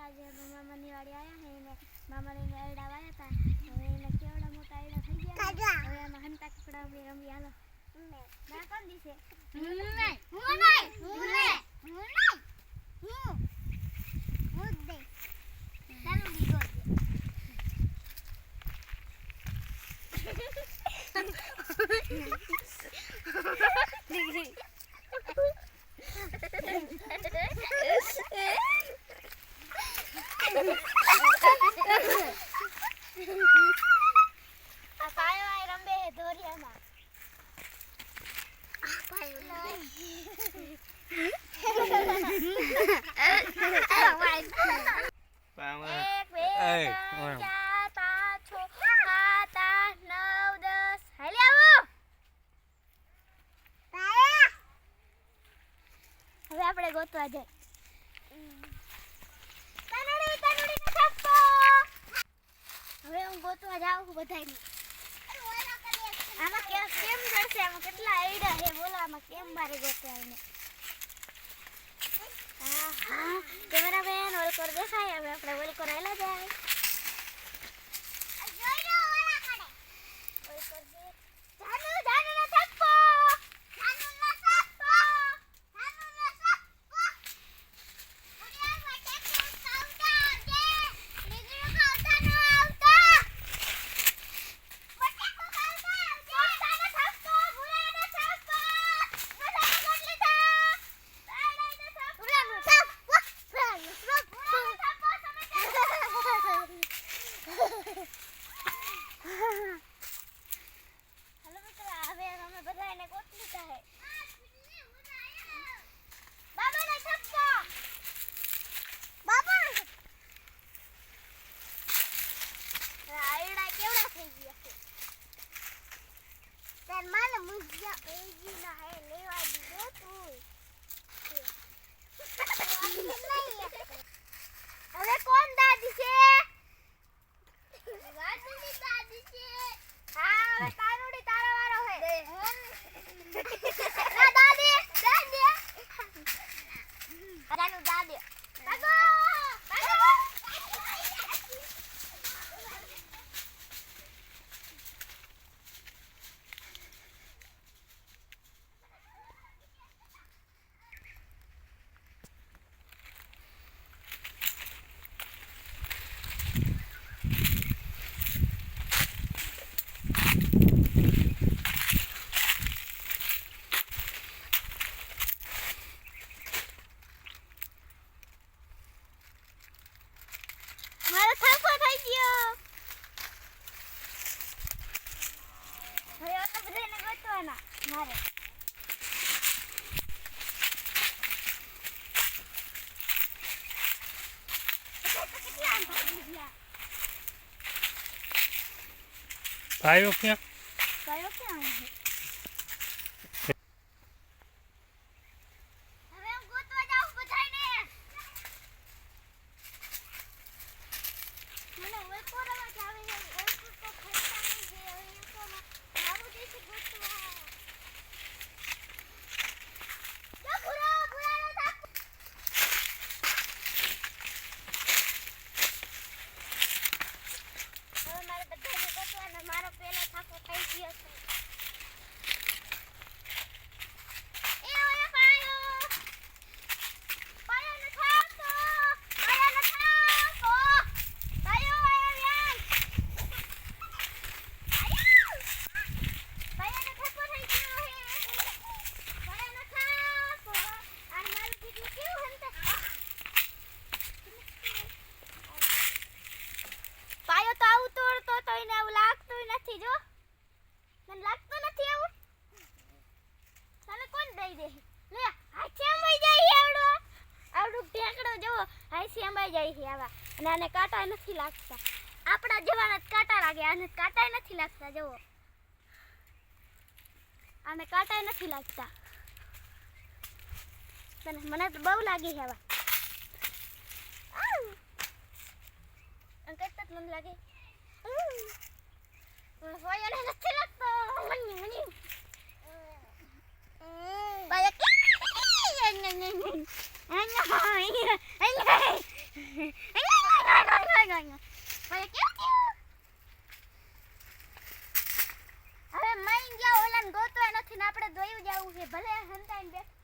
આજે મામાની વાડી આયા હે ને મામાને આયડા વાયા તા હવે એને કેવડા મોટા આયડા થઈ ગયા હવે આમાં હંતા કકડા રમી હાલો ના કોણ દીસે હું દે તારું દીગો હવે આપણે ગોતવા જાય હવે હું ગોતવા જાઉં છું બધાને આમાં કેમ જડશે આમાં કેટલા આઈડા હે બોલો આમાં કેમ મારે ગોતવા એને હા કેમેરામેન ઓલ કર દેખાય હવે આપણે ઓલ કર આયલા જાય હવે કોણ દાદી છે દાદીની દાદી છે હા હવે તારુડી તારો વારો હે ના દાદી દાદી જાનું દાદી કાગો મારો થાકો થઈ ગયો હવે આ બધાને ગોતવાના મારે ભાઈઓ ક્યાં હવે હું ગોતવા જાઉં બધાને મને ઓળખોરામાં જ આવે છે ઓળખું તો ખરીદતા નહીં છે હવે એમ તો મારું દેશ ગોતવા જા ભૂરાનો થાક હવે મારે બધાને ગોતવાના મારો પહેલો થાકો થઈ ગયો છે આને કાંટા નથી લાગતા આપણા જવાના કાંટા લાગે આને કાંટા નથી લાગતા જુઓ આને કાંટા નથી લાગતા મને તો બહુ લાગી છે અંકિત મને લાગે સોયાને નથી લાગતો બાય ભલે હંતાઈને બેઠ